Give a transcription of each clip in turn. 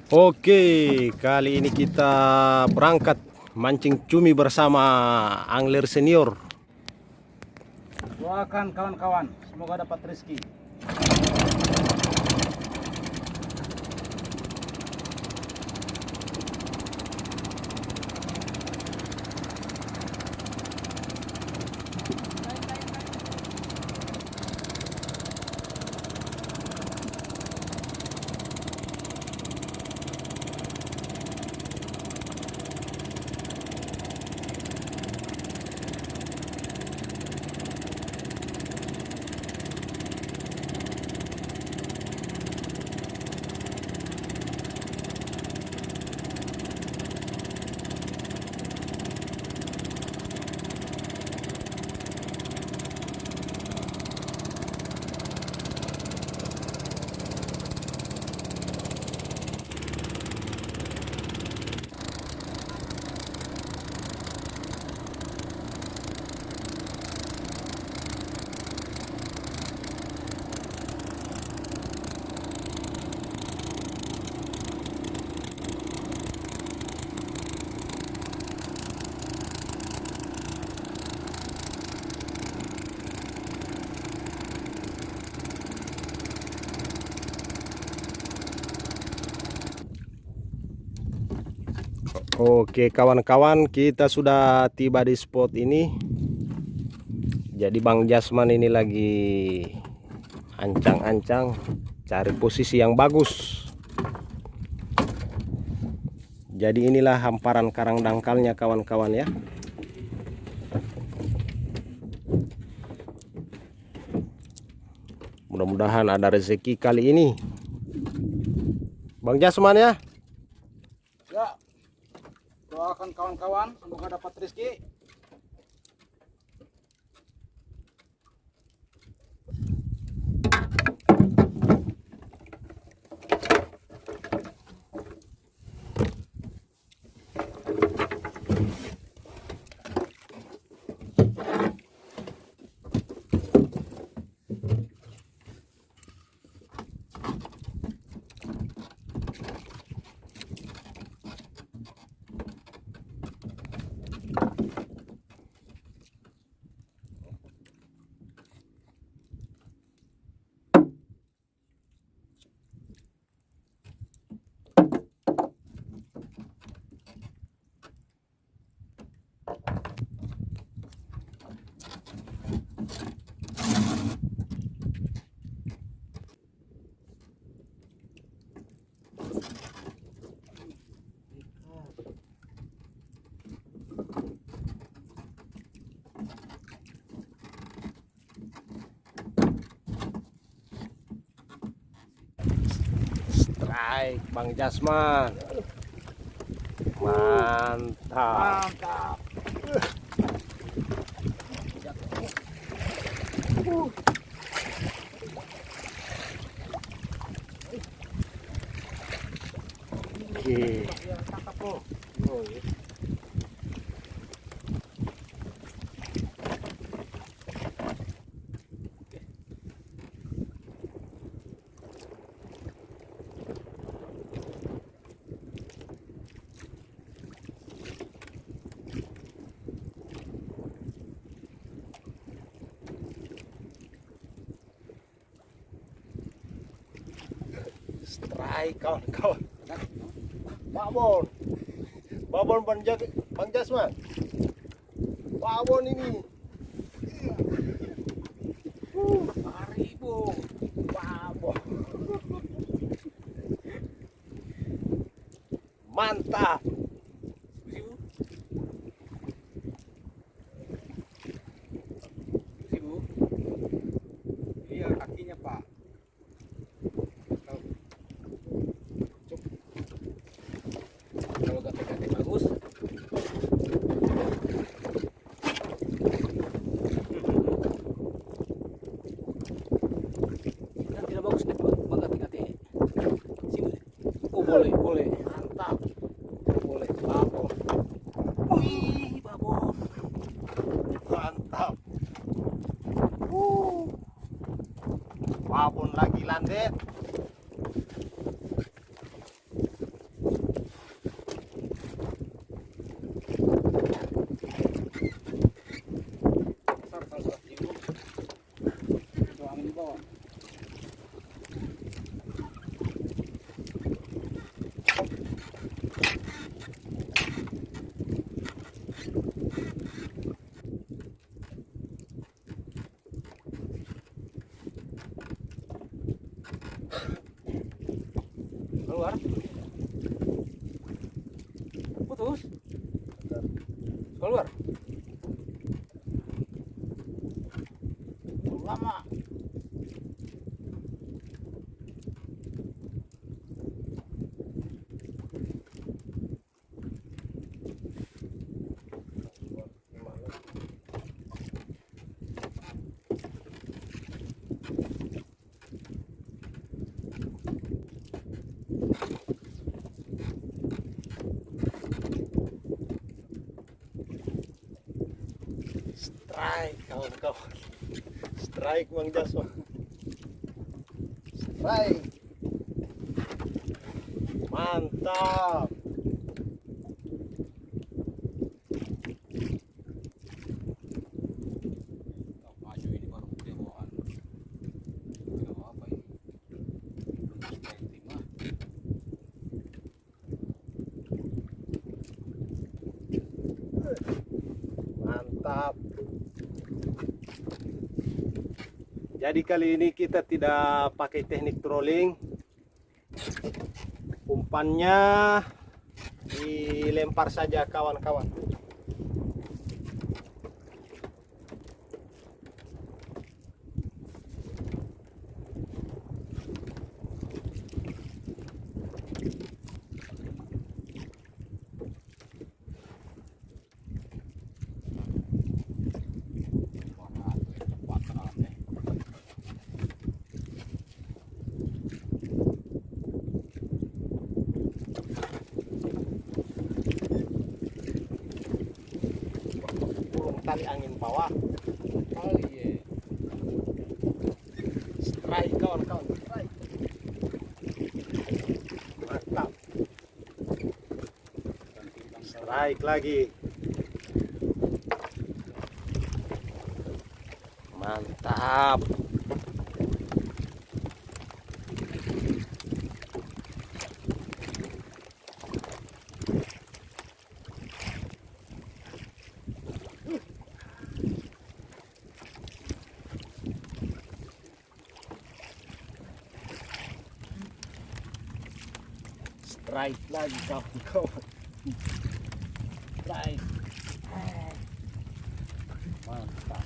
Oke, kali ini kita berangkat mancing cumi bersama angler senior. Doakan kawan-kawan, semoga dapat rezeki. Oke kawan-kawan, kita sudah tiba di spot ini. Jadi Bang Jasman ini lagi ancang-ancang cari posisi yang bagus. Jadi inilah hamparan karang dangkalnya kawan-kawan ya. Mudah-mudahan ada rezeki kali ini Bang Jasman ya. Ya, doakan kawan-kawan, semoga dapat rezeki. Strike Bang Jasman. Mantap. Mantap. Oke. Strike kawan-kawan. Babon. Babon Bang Jasman. Babon ini. 5.000. Babon. Mantap. Iya, kakinya Pak. Kalau gate-gate bagus. Kan tidak bagus deh Pak, gati-gati. Sini. Oh, boleh. Mantap. Boleh babon. Wih, babon. Mantap. Babon lagi landet. Keluar. Putus. Keluar. Lama. Strike kawan-kawan. Strike Bang Jasman. Strike. Mantap. Maju ini baru demoan. Apa ini? Timah. Mantap. Jadi kali ini kita tidak pakai teknik trolling. Umpannya dilempar saja kawan-kawan. Tali angin bawah. Kali ya. Strike kawan-kawan, strike. Mantap. Strike lagi. Mantap. Strike lagi kawan-kawan. Strike. Mantap.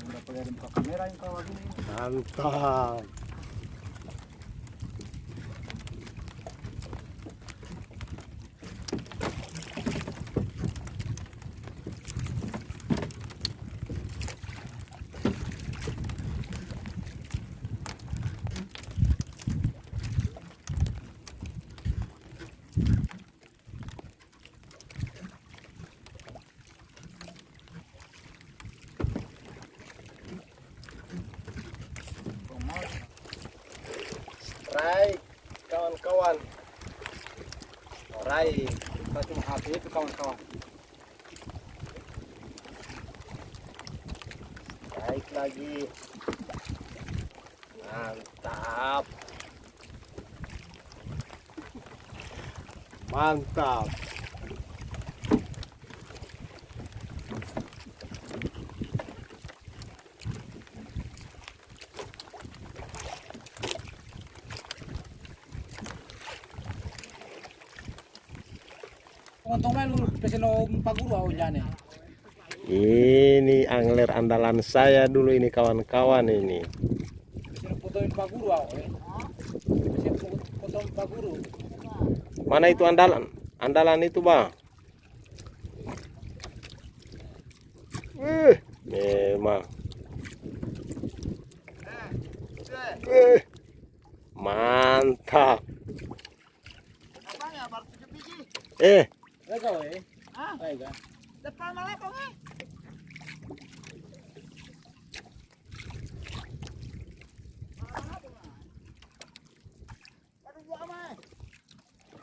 Udah pegang muka kamera yang kawan ini. Mantap. Strike kawan-kawan. Strike. Kita cuma hati itu kawan-kawan. Strike lagi. Mantap. Mantap. Untung main lu peseno paguru awal jane. Ini angler andalan saya dulu ini kawan-kawan ini. Peseno fotoin paguru awal. Peseno fotoin paguru. Mana itu andalan? Andalan itu bang. Memang. Mantap. Lega we. Lega. Depan malah kok eh.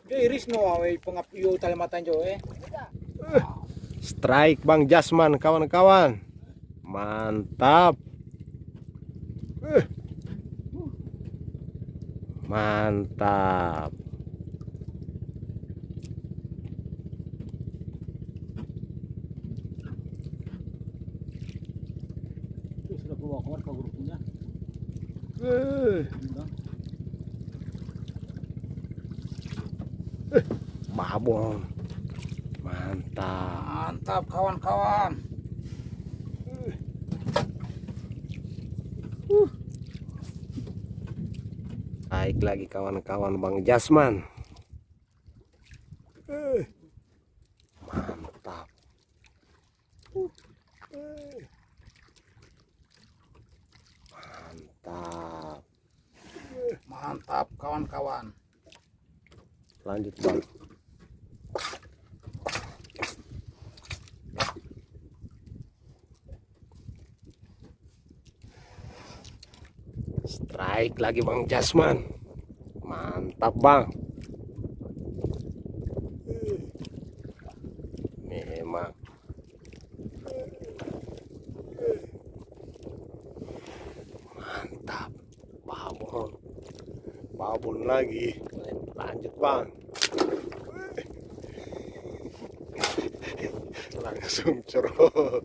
Jo iris no we pengapiyo talimatan jo Strike Bang Jasman kawan-kawan. Mantap. Mantap. Sudah keluar paguru punya. Babon. Mantap. Mantap kawan-kawan. Baik lagi kawan-kawan Bang Jasman. Mantap. Mantap. Mantap kawan-kawan. Lanjut Bang. Strike lagi Bang Jasman. Mantap Bang. Memang. Mantap. Babon. Babon lagi. Lanjut Bang. Langsung cerot.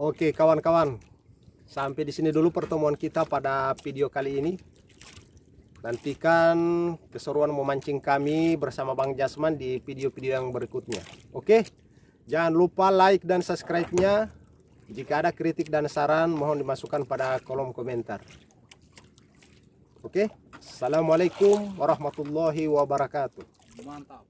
Oke kawan-kawan, sampai di sini dulu pertemuan kita pada video kali ini. Nantikan keseruan memancing kami bersama Bang Jasman di video-video yang berikutnya. Oke, jangan lupa like dan subscribe-nya. Jika ada kritik dan saran mohon dimasukkan pada kolom komentar. Oke, assalamualaikum warahmatullahi wabarakatuh. Mantap.